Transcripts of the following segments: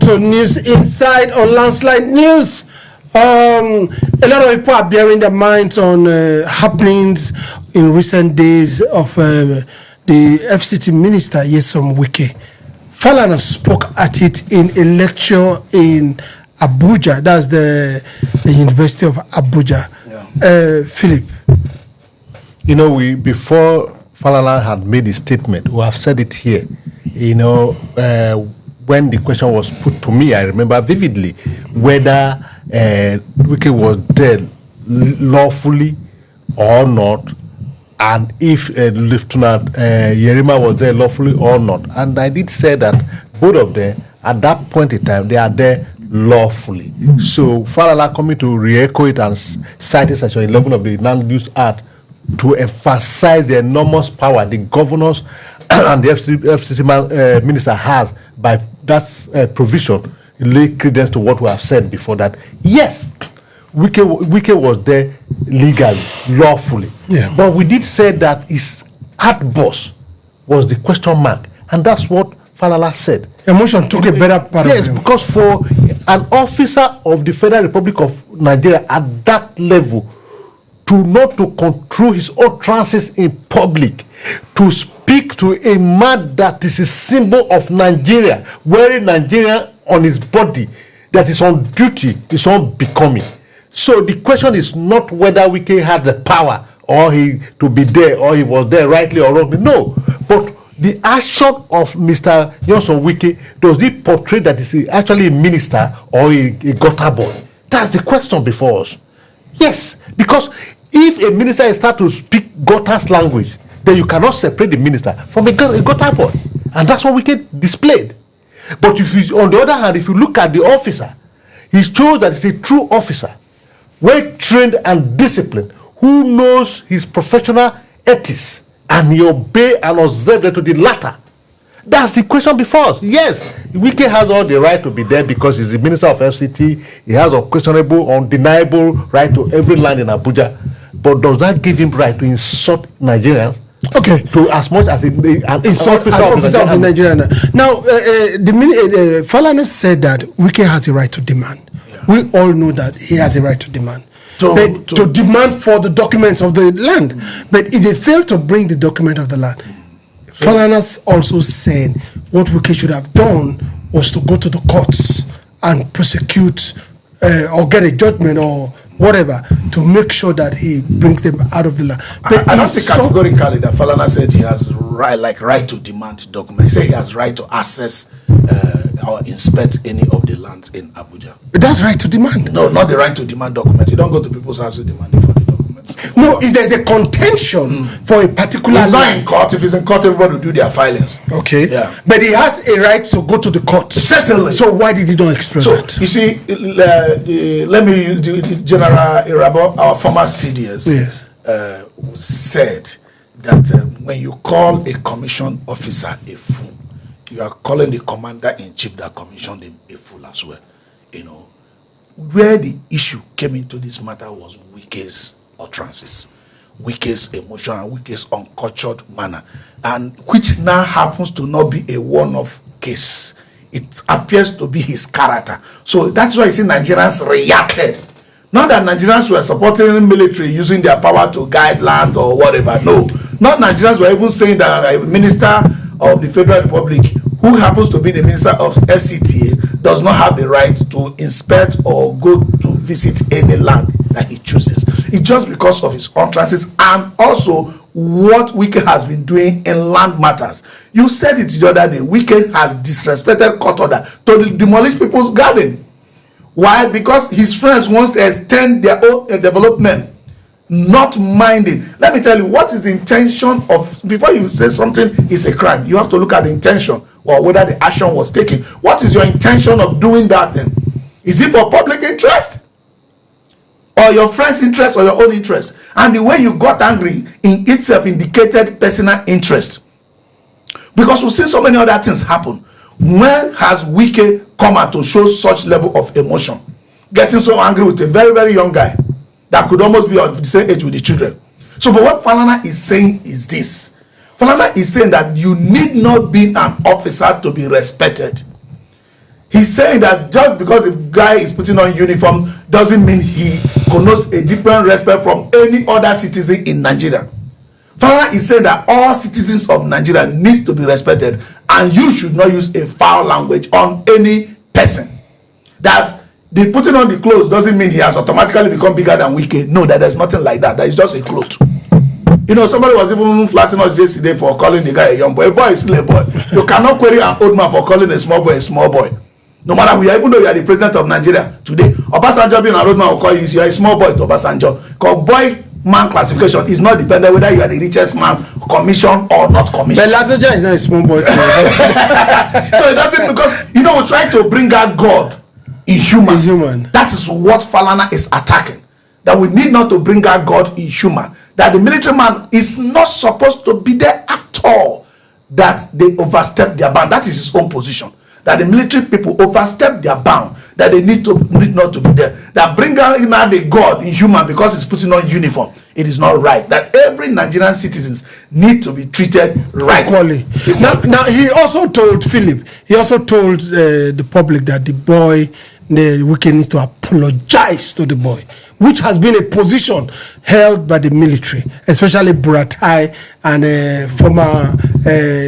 to News Inside on Landslide News. A lot of people are bearing their minds on happenings in recent days of the FCT minister, Nyesom Wike. Falana spoke at it in a lecture in Abuja. That's the University of Abuja. Yeah. Philip. You know, before Falana had made his statement, we have said it here. You know, when the question was put to me, I remember vividly whether Wike was there lawfully or not, and if Lieutenant Yerima was there lawfully or not. And I did say that both of them, at that point in time, they are there lawfully. So Falana coming to re-echo it and cite Section 11 of the Land Use Act to emphasize the enormous power the governors and the FCC minister has by that provision, lay credence to what we have said before, that yes, Wike was there legally, lawfully. Yeah. But we did say that his outburst was the question mark, and that's what Falana said. Emotion took a better part of him. Yes, because for an officer of the Federal Republic of Nigeria at that level to control his utterances in public, to speak to a man that is a symbol of Nigeria, wearing Nigeria on his body, that is on duty, is unbecoming. So the question is not whether Wike had the power or he to be there or he was there rightly or wrongly. No, but the action of Mr. Nyesom Wike, does he portray that he's actually a minister or a gutter boy? That's the question before us. Yes, because if a minister starts to speak gutter's language, then you cannot separate the minister from a gutter boy. And that's what Wike displayed. But if you, on the other hand, if you look at the officer, he shows that he's a true officer, well trained and disciplined, who knows his professional ethics, and he obey and observe to the latter. That's the question before us. Yes, Wike has all the right to be there because he's the minister of FCT. He has unquestionable, undeniable right to every land in Abuja. But does that give him right to insult Nigerians? Okay. To as much as an officer of the Nigerian. Now, Falana said that Wike has a right to demand. Yeah. We all know that he has a right to demand. To demand for the documents of the land. But if they fail to bring the document of the land, Falana also said what Wike should have done was to go to the courts and prosecute or get a judgment or whatever to make sure that he brings them out of the land. But I don't think categorically that Falana said he has right to demand documents. He said he has right to access or inspect any of the lands in Abuja. That's right to demand. No, not the right to demand documents. You don't go to people's house to demand it for the documents. No, if there's a contention for a particular land. It's not in court. If it's in court, everybody will do their filings. Okay. Yeah. But he has a right to go to the court. Certainly. So why did he not explain that? You see, let me use the General Irabo, our former CDS, said that when you call a commission officer a fool, you are calling the commander-in-chief that commissioned him a fool as well. You know, where the issue came into this matter was Wike's utterances, Wike's emotion, and Wike's uncultured manner, and which now happens to not be a one-off case. It appears to be his character. So that's why you see Nigerians reacted. Not that Nigerians were supporting the military using their power to guide lands or whatever. No. Not Nigerians were even saying that a minister of the Federal Republic, who happens to be the minister of FCTA, does not have the right to inspect or go to visit any land that he chooses. It's just because of his utterances and also what Wike has been doing in land matters. You said it the other day. Wike has disrespected court order to demolish people's garden. Why? Because his friends want to extend their own development, not minding. Let me tell you, what is the intention of, before you say something is a crime, you have to look at the intention or whether the action was taken. What is your intention of doing that then? Is it for public interest? Or your friend's interest or your own interest? And the way you got angry in itself indicated personal interest. Because we've seen so many other things happen. When has Wike come out to show such level of emotion? Getting so angry with a very, very young guy that could almost be of the same age with the children. So, but what Falana is saying is this. Falana is saying that you need not be an officer to be respected. He's saying that just because the guy is putting on uniform doesn't mean he connotes a different respect from any other citizen in Nigeria. Falana is saying that all citizens of Nigeria need to be respected, and you should not use a foul language on any person. That the putting on the clothes doesn't mean he has automatically become bigger than Wike. No, that there's nothing like that. That is just a cloth. You know, somebody was even flattening us yesterday for calling the guy a young boy. A boy is still a boy. You cannot query an old man for calling a small boy a small boy. No matter who you are, even though you are the president of Nigeria today, Obasanjo being a road man will call you are a small boy to Obasanjo. Because boy man classification is not dependent whether you are the richest man, commission or not commission. But Latoja is not a small boy. So it doesn't, because you know, we're trying to bring out God in human. That is what Falana is attacking. That we need not to bring out God in human. That the military man is not supposed to be there at all. That they overstep their bound. That is his own position. That the military people overstep their bound. That they need not to be there. That bring out the God in human because he's putting on uniform. It is not right. That every Nigerian citizens need to be treated right. Equally. Now he also told Philip. He also told the public that the boy, the Wike, needs to apologize to the boy, which has been a position held by the military, especially Buratai and former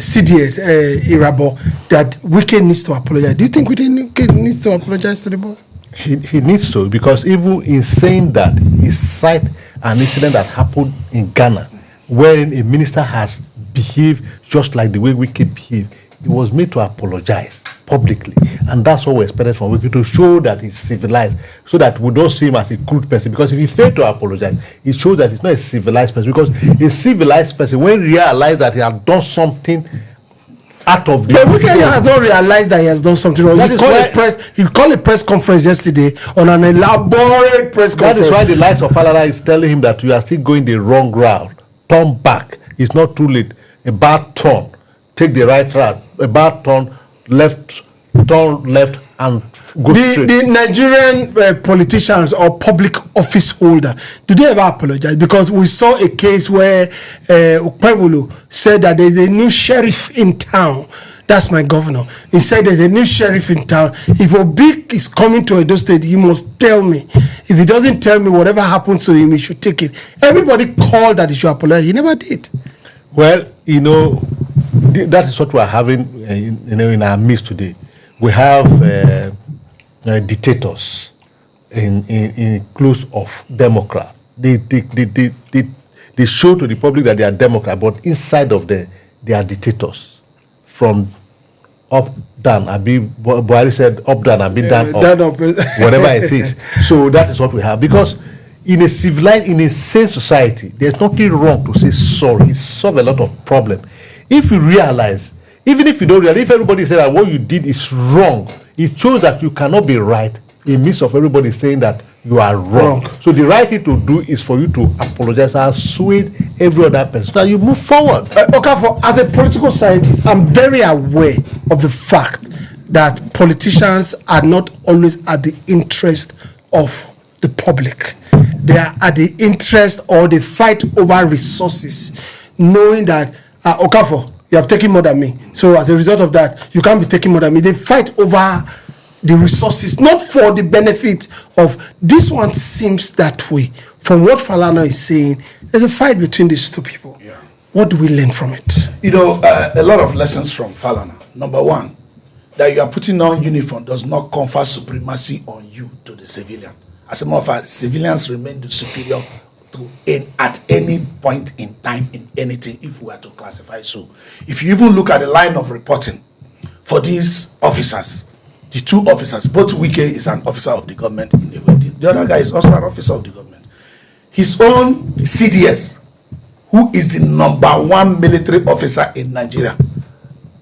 CDS Irabo, that Wike needs to apologize. Do you think Wike needs to apologize to the boy? He needs to, because even in saying that, he cited an incident that happened in Ghana, wherein a minister has behaved just like the way Wike behaved. He was made to apologize publicly, and that's what we expected from Wike, to show that he's civilized, so that we don't see him as a crude person. Because if he failed to apologize, it shows that he's not a civilized person. Because a civilized person, when he realized that he had done something out of the... But Wike has not realized that he has done something wrong. He called a press conference yesterday on an elaborate press conference. That is why the likes of Falana is telling him that you are still going the wrong route. Turn back. It's not too late. A bad turn. Take the right route. A bad turn left, and go straight. The Nigerian politicians or public office holder, do they ever apologize? Because we saw a case where Ukpebulu said that there's a new sheriff in town. That's my governor. He said there's a new sheriff in town. If Obi is coming to Edo State, he must tell me. If he doesn't tell me, whatever happens to him, he should take it. Everybody called that he should apologize. He never did. Well, you know, that is what we are having in our midst today. We have dictators in close of Democrat. They show to the public that they are Democrat, but inside of they are dictators. From up down, Buhari said up down and be down up, whatever it is. So that is what we have. Because in a civilized, in a sane society, there's nothing wrong to say sorry. It solves a lot of problems. If you realize, even if you don't realize, if everybody says that what you did is wrong, it shows that you cannot be right in midst of everybody saying that you are wrong. So the right thing to do is for you to apologize and assuage every other person so that you move forward. Okafor, as a political scientist, I'm very aware of the fact that politicians are not always at the interest of the public. They are at the interest, or they fight over resources, knowing that Okafor, you have taken more than me. So as a result of that, you can't be taking more than me. They fight over the resources, not for the benefit of... This one seems that way. From what Falana is saying, there's a fight between these two people. Yeah. What do we learn from it? You know, a lot of lessons from Falana. Number one, that you are putting on uniform does not confer supremacy on you to the civilian. As a matter of fact, civilians remain the superior at any point in time in anything, if we are to classify so. If you even look at the line of reporting for these officers, the two officers, both Wike is an officer of the government in the way. The other guy is also an officer of the government. His own CDS, who is the #1 military officer in Nigeria,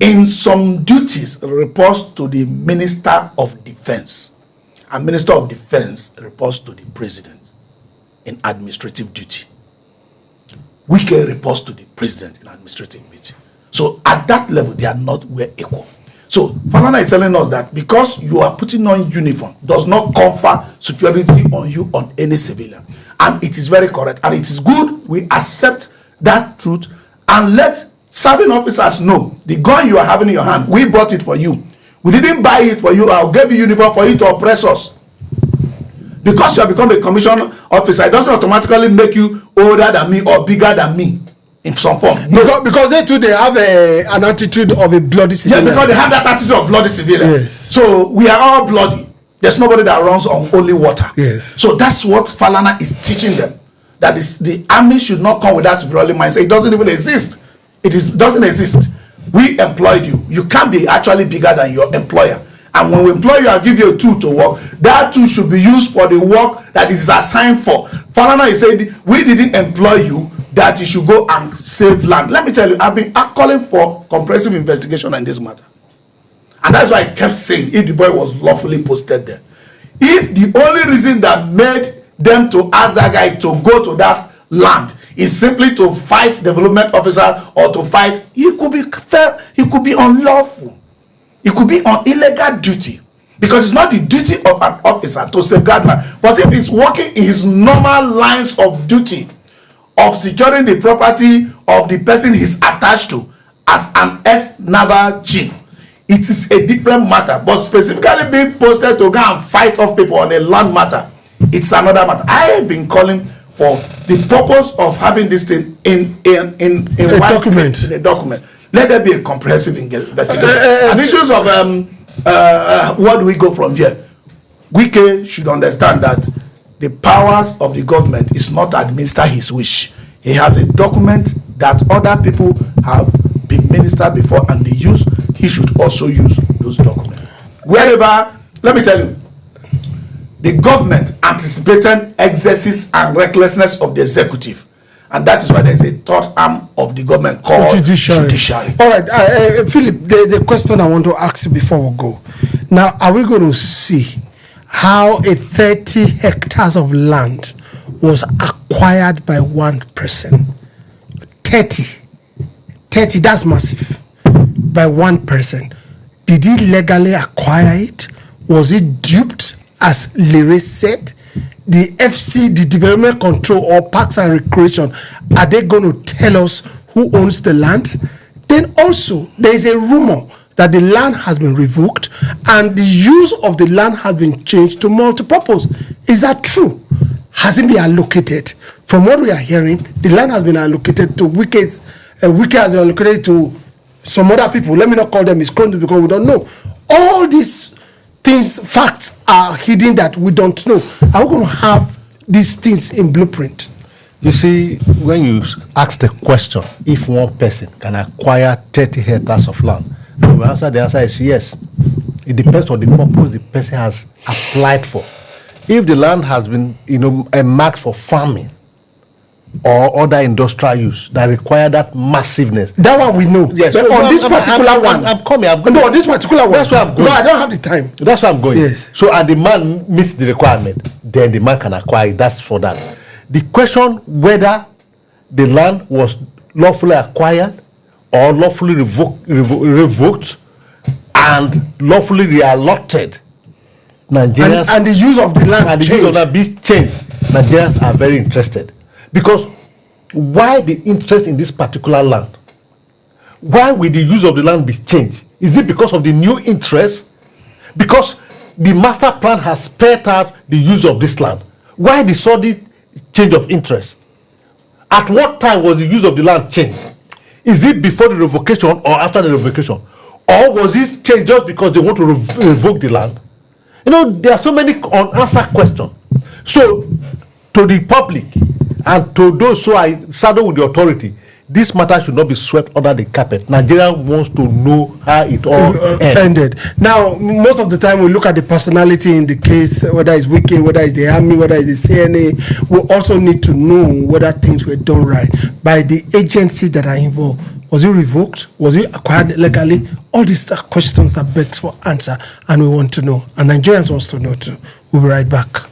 in some duties reports to the Minister of Defense. And Minister of Defense reports to the President in administrative duty. Wike reports to the President in administrative duty. So at that level, they are not equal. So Falana is telling us that because you are putting on uniform does not confer superiority on you on any civilian. And it is very correct. And it is good we accept that truth and let serving officers know the gun you are having in your hand, we brought it for you. We didn't buy it for you. I'll give you uniform for you to oppress us. Because you have become a commission officer, it doesn't automatically make you older than me or bigger than me in some form. No. Because they too, they have an attitude of a bloody civilian. Yeah, because they have that attitude of bloody civilian. Yes. So we are all bloody. There's nobody that runs on holy water. Yes. So that's what Falana is teaching them. That is, the army should not come with that superiority mindset. It doesn't even exist. Doesn't exist. We employed you. You can't be actually bigger than your employer. And when we employ you and give you a tool to work, that tool should be used for the work that it is assigned for. Falana is saying, we didn't employ you that you should go and save land. Let me tell you, I've been calling for comprehensive investigation on this matter. And that's why I kept saying, if the boy was lawfully posted there. If the only reason that made them to ask that guy to go to that land is simply to fight development officer or to fight, he could be fair, he could be unlawful. He could be on illegal duty, because it's not the duty of an officer to safeguard land. But if he's working in his normal lines of duty of securing the property of the person he's attached to as an ex-naval chief, it is a different matter. But specifically being posted to go and fight off people on a land matter, it's another matter. I have been calling for the purpose of having this thing in a document. In a document. Let there be a comprehensive investigation. And issues of where do we go from here? Wike should understand that the powers of the government is not to administer his wish. He has a document that other people have been ministered before and they use. He should also use those documents. Wherever, let me tell you, the government anticipated excesses and recklessness of the executive. And that is why there is a third arm of the government called judiciary. All right, Philip, the question I want to ask you before we go. Now, are we going to see how a 30 hectares of land was acquired by one person? 30, that's massive. By one person. Did he legally acquire it? Was he duped, as Lere said? The FC, the Development Control or Parks and Recreation, are they going to tell us who owns the land? Then also, there is a rumor that the land has been revoked and the use of the land has been changed to multi-purpose. Is that true? Has it been allocated? From what we are hearing, the land has been allocated to Wike has been allocated to some other people. Let me not call them his cronies because we don't know. All these things, facts are hidden that we don't know. Are we going to have these things in blueprint? You see, when you ask the question, if one person can acquire 30 hectares of land, the answer is yes. It depends on the purpose the person has applied for. If the land has been, marked for farming or other industrial use that require that massiveness, that one we know. Yes. But so on this particular one, I'm coming. No, on this particular one. That's where I'm going. No, I don't have the time. That's where I'm going. Yes. So, and the man meets the requirement, then the man can acquire it. That's for that. The question whether the land was lawfully acquired or lawfully revoked and lawfully reallotted, Nigerians and the use of the land and the use of that be changed. Nigerians are very interested, because why the interest in this particular land? Why will the use of the land be changed? Is it because of the new interest? Because the master plan has spelled out the use of this land. Why the sudden change of interest? At what time was the use of the land changed? Is it before the revocation or after the revocation? Or was it changed just because they want to revoke the land? There are so many unanswered questions. So, to the public and to those who are saddled with the authority, this matter should not be swept under the carpet. Nigeria wants to know how it all ended. Now, most of the time we look at the personality in the case, whether it's Wike, whether it's the army, whether it's the CNA. We also need to know whether things were done right by the agencies that are involved. Was it revoked? Was it acquired legally? All these are questions that begs for answer, and we want to know. And Nigerians wants to know too. We'll be right back.